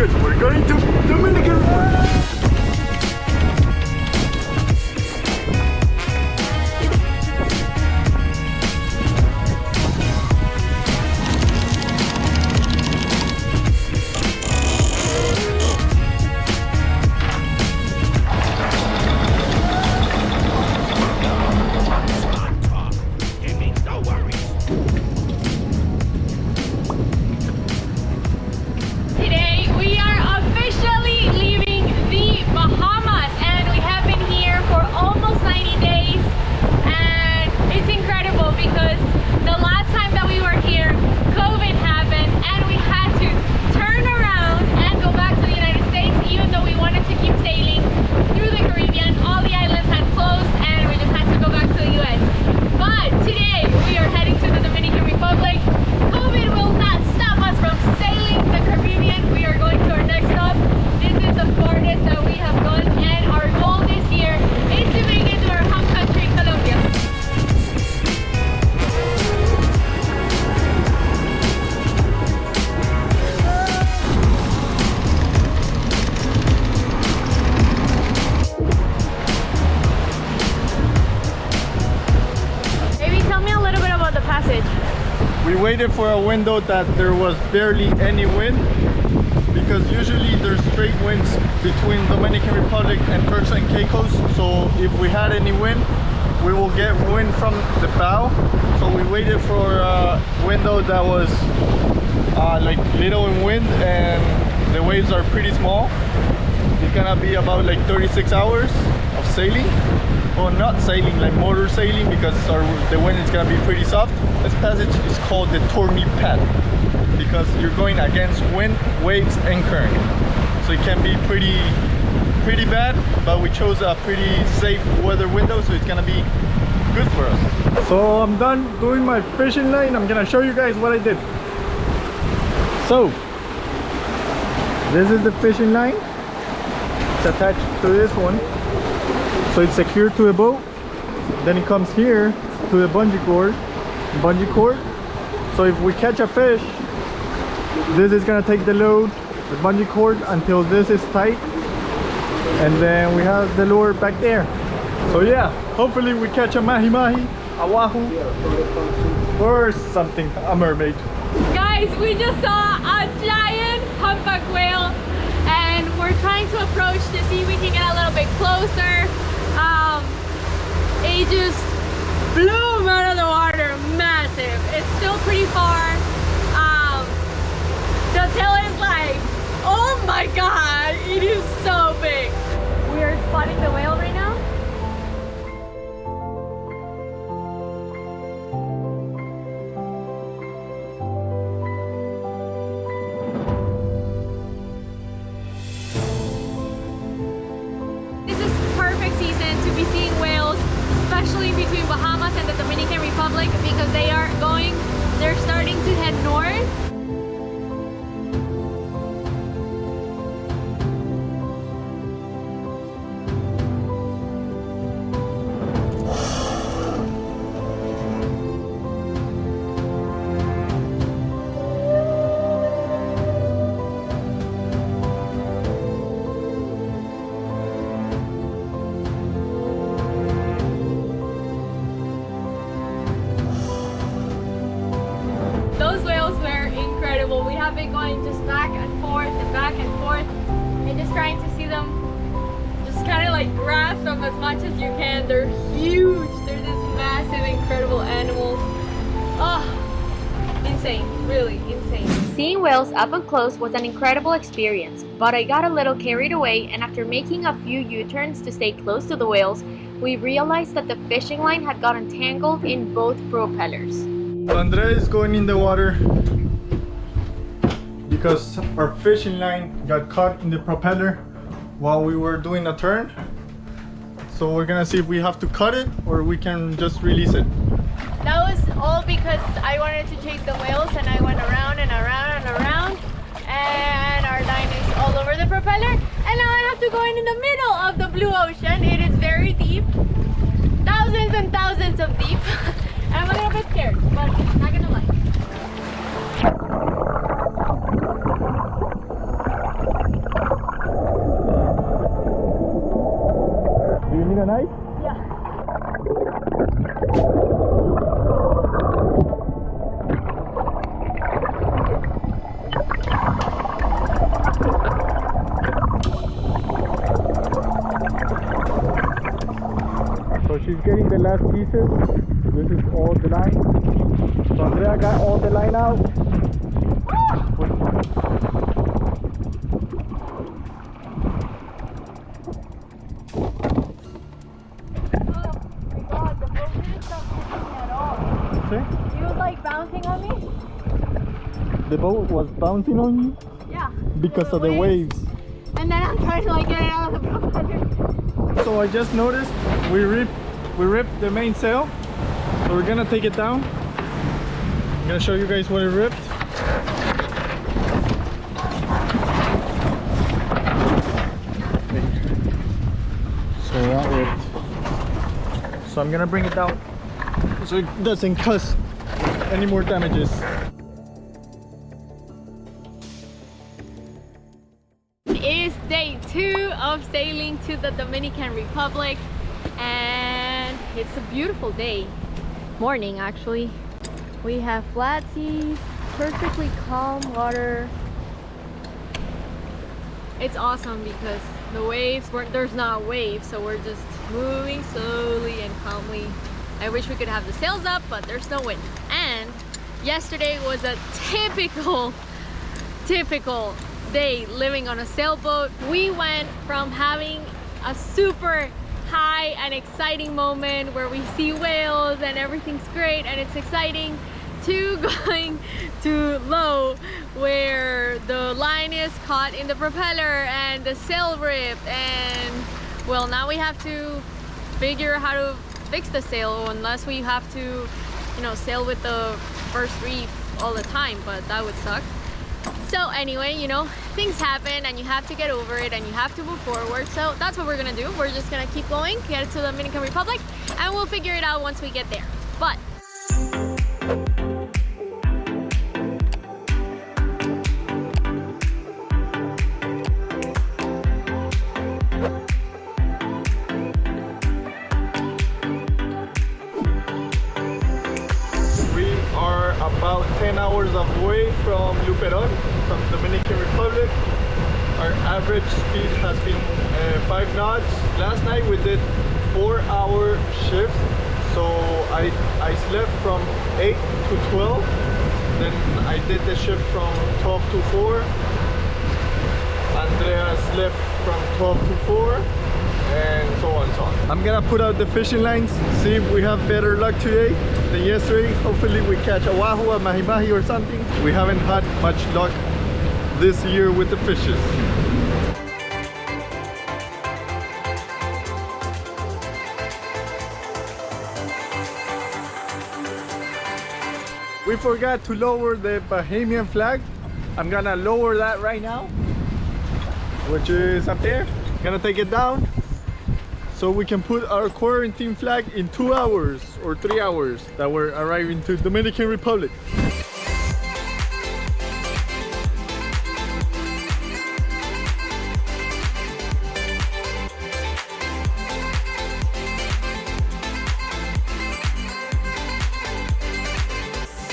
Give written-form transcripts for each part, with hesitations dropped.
because we're going to Dominican Republic. Today we are officially leaving the Bahamas, and we have been here for almost 90 days, and it's incredible because the last time that we were here, COVID happened and we had to turn around and go back to the United States. Even though we wanted to keep sailing through the Caribbean, all the islands had closed and we just had to go back to the US. But today we are heading to the Dominican Republic. COVID will not stop us from sailing the Caribbean. We are going to our next stop. This is the farthest that we have gone, and our goal this year is to make it to our home country, Colombia. Maybe tell me a little bit about the passage. We waited for a window that there was barely any wind, because usually there's straight winds between Dominican Republic and Turks and Caicos. So if we had any wind, we will get wind from the bow. So we waited for a window that was like little in wind, and the waves are pretty small. It's gonna be about like 36 hours of sailing. Well, not sailing, like motor sailing, because the wind is gonna be pretty soft. This passage is called the Tormy Path because you're going against wind, waves, and current. So it can be pretty bad, but we chose a pretty safe weather window, so it's gonna be good for us. So I'm done doing my fishing line. I'm gonna show you guys what I did. So this is the fishing line. It's attached to this one. So it's secured to a boat. Then it comes here to the bungee cord. So if we catch a fish, this is gonna take the load, the bungee cord, until this is tight, and then we have the lure back there. So yeah, hopefully we catch a mahi-mahi, a wahoo, or something, a mermaid. Guys, we just saw a giant humpback whale, and we're trying to approach to see if we can get a little bit closer. It just blew him out of the water, massive. It's still pretty far. The tail is like, oh my god, it is so big. We are spotting the whale right now. This is perfect season to be seeing whales, especially between Bahamas and the Dominican Republic, because they're starting to head north. We have been going just back and forth and just trying to see them, just kind of like grasp them as much as you can. They're huge. They're this massive, incredible animals. Oh, insane, really insane. Seeing whales up and close was an incredible experience, but I got a little carried away, and after making a few U-turns to stay close to the whales, we realized that the fishing line had gotten tangled in both propellers. Andrea is going in the water because our fishing line got caught in the propeller while we were doing a turn. So we're gonna see if we have to cut it or we can just release it. That was all because I wanted to chase the whales, and I went around and around and around, and our line is all over the propeller, and now I have to go in the middle of the blue ocean. It is very deep, thousands and thousands of deep. I'm a little bit scared, but not gonna lie. fishes. This is all the line. So Andrea got all the line out. He was like bouncing on me. The boat was bouncing on you? Yeah. Because of the waves. And then I'm trying to like get it out of the propeller. So I just noticed we ripped the mainsail. So we're gonna take it down. I'm gonna show you guys what it ripped. So that ripped. So I'm gonna bring it down so it doesn't cause any more damages. It is day 2 of sailing to the Dominican Republic, and it's a beautiful day. Morning actually. We have flat seas, perfectly calm water. It's awesome because the waves there's not waves, so we're just moving slowly and calmly. I wish we could have the sails up, but there's no wind. And yesterday was a typical day living on a sailboat. We went from having a super high and exciting moment where we see whales and everything's great and it's exciting, to going to low where the line is caught in the propeller and the sail ripped, and well, now we have to figure how to fix the sail, unless we have to, you know, sail with the first reef all the time, but that would suck. So anyway, you know, things happen and you have to get over it and you have to move forward. So that's what we're gonna do. We're just gonna keep going, get it to the Dominican Republic, and we'll figure it out once we get there. But about 10 hours away from Luperon, from Dominican Republic. Our average speed has been 5 knots. Last night we did 4-hour shifts, so I slept from 8 to 12, then I did the shift from 12 to 4. Andrea slept from 12 to 4, and so on and so on. I'm gonna put out the fishing lines, see if we have better luck today than yesterday. Hopefully we catch a wahoo, a mahi-mahi or something. We haven't had much luck this year with the fishes. We forgot to lower the Bahamian flag. I'm gonna lower that right now, which is up there. Gonna take it down so we can put our quarantine flag in 2 hours or 3 hours that we're arriving to Dominican Republic.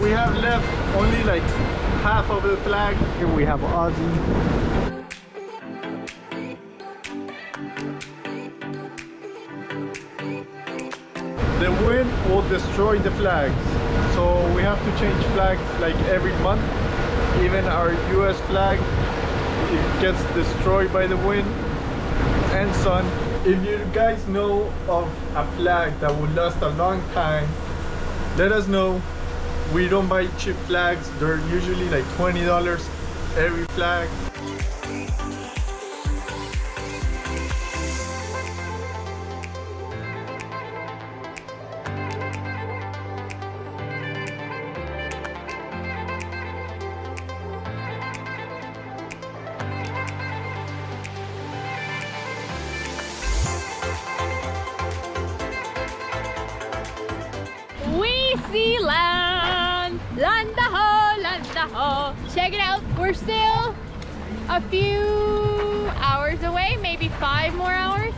We have left only like half of the flag. Here we have Aussie. The wind will destroy the flags, so we have to change flags like every month. Even our US flag, it gets destroyed by the wind and sun. If you guys know of a flag that will last a long time, let us know. We don't buy cheap flags. They're usually like $20 every flag. See land, land ho, land ho. Check it out, we're still a few hours away, maybe 5 more hours,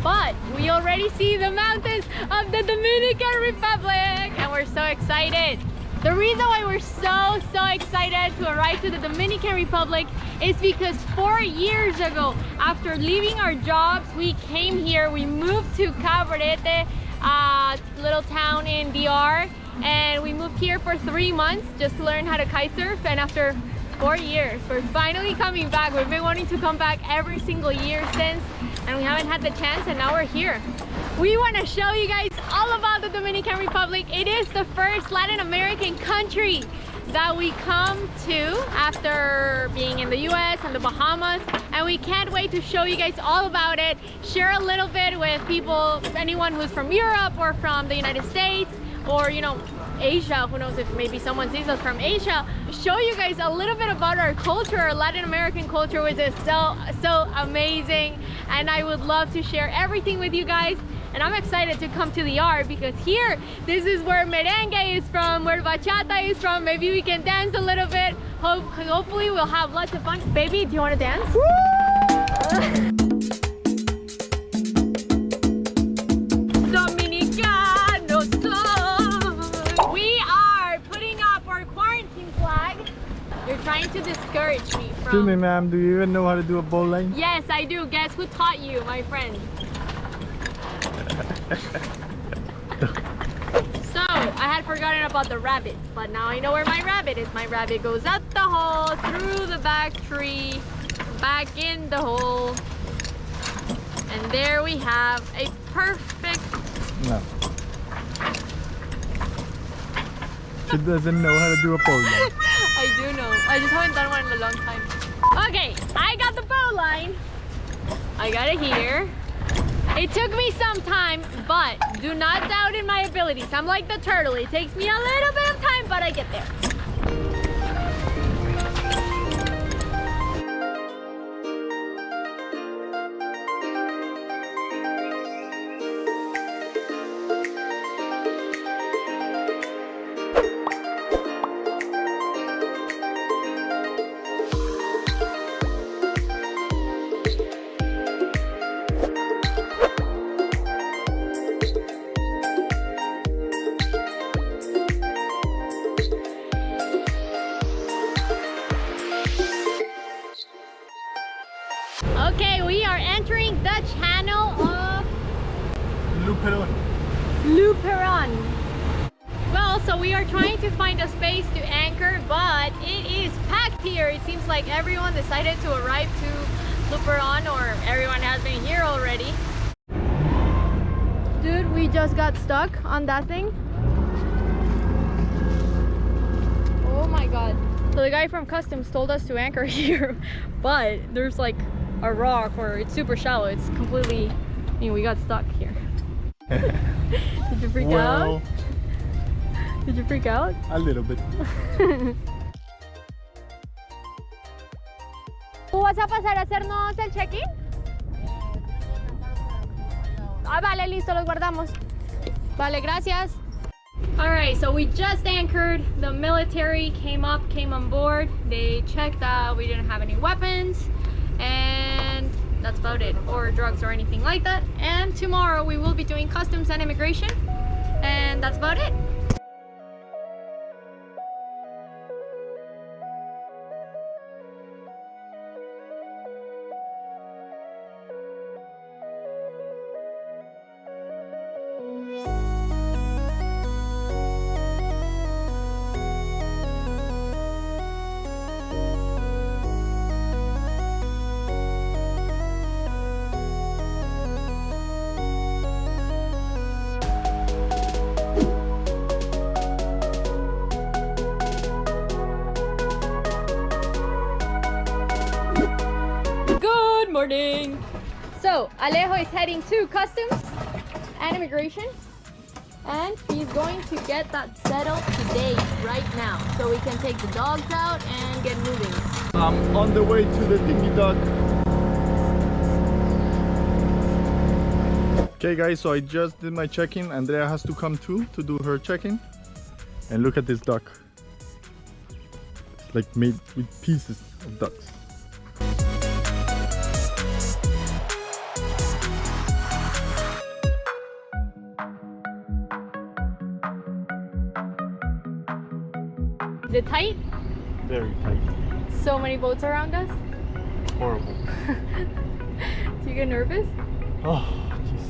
but we already see the mountains of the Dominican Republic and we're so excited. The reason why we're so excited to arrive to the Dominican Republic is because 4 years ago, after leaving our jobs, we came here, we moved to Cabarete, little town in DR, and we moved here for 3 months just to learn how to kite surf. And after 4 years, we're finally coming back. We've been wanting to come back every single year since, and we haven't had the chance, and now we're here. We want to show you guys all about the Dominican Republic. It is the first Latin American country that we come to after being in the US and the Bahamas, and we can't wait to show you guys all about it, share a little bit with people, anyone who's from Europe or from the United States, or you know, Asia, who knows if maybe someone sees us from Asia, show you guys a little bit about our culture, our Latin American culture, which is so amazing, and I would love to share everything with you guys. And I'm excited to come to the yard because here, this is where merengue is from, where bachata is from. Maybe we can dance a little bit. Hopefully we'll have lots of fun. Baby, do you want to dance? Dominicano soy. We are putting up our quarantine flag. You're trying to discourage me from... Excuse me, ma'am, do you even know how to do a bow line? Yes, I do. Guess who taught you, my friend? So, I had forgotten about the rabbit, but now I know where my rabbit is. My rabbit goes out the hole, through the back tree, back in the hole, and there we have a perfect... No. She doesn't know how to do a bow line. I do know. I just haven't done one in a long time. Okay, I got the bow line. I got it here. It took me some time, but do not doubt in my abilities. I'm like the turtle. It takes me a little bit of time, but I get there. Okay, we are entering the channel of Luperon. Well, so we are trying to find a space to anchor, but it is packed here. It seems like everyone decided to arrive to Luperon, or everyone has been here already. Dude, we just got stuck on that thing. Oh my god. So the guy from customs told us to anchor here, but there's like a rock where it's super shallow. It's completely, I mean, we got stuck here. Did you freak out? Did you freak out? A little bit. ¿Tú vas a pasar a hacernos el check-in? Ah, vale, listo, los guardamos. Vale, gracias. Alright, so we just anchored. The military came on board. They checked that we didn't have any weapons, and that's about it, or drugs or anything like that. And tomorrow we will be doing customs and immigration, and that's about it. Morning. So Alejo is heading to customs and immigration, and he's going to get that settled today, right now, so we can take the dogs out and get moving. I'm on the way to the dinghy dock. Okay guys, so I just did my check-in. Andrea has to come too to do her check-in. And look at this dock. It's like made with pieces of ducks. Is it tight? Very tight. So many boats around us? Horrible. Do you get nervous? Oh, Jesus.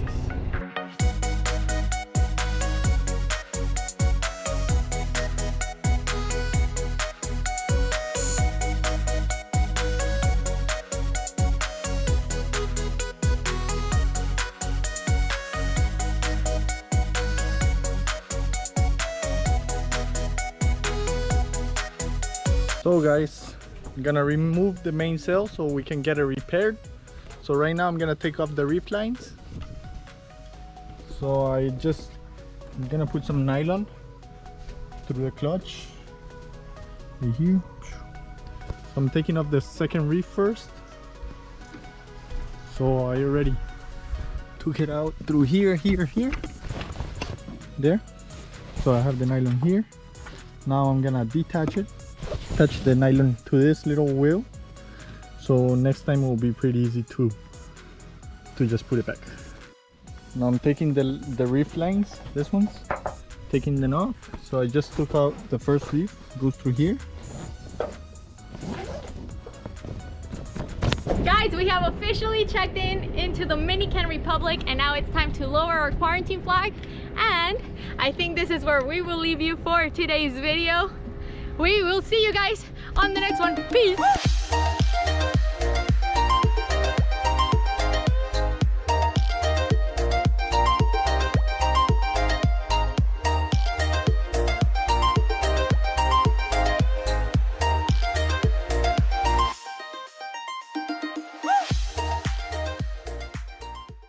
So guys, I'm gonna remove the mainsail so we can get it repaired. So right now I'm gonna take off the reef lines. So I'm gonna put some nylon through the clutch right here. So I'm taking off the second reef first. So I already took it out through here, there. So I have the nylon here. Now I'm gonna detach it, attach the nylon to this little wheel. So next time it will be pretty easy to just put it back. Now I'm taking the reef lines, this one's, taking them off. So I just took out the first reef, goes through here. Guys, we have officially checked into the Dominican Republic, and now it's time to lower our quarantine flag. And I think this is where we will leave you for today's video. We will see you guys on the next one. Peace!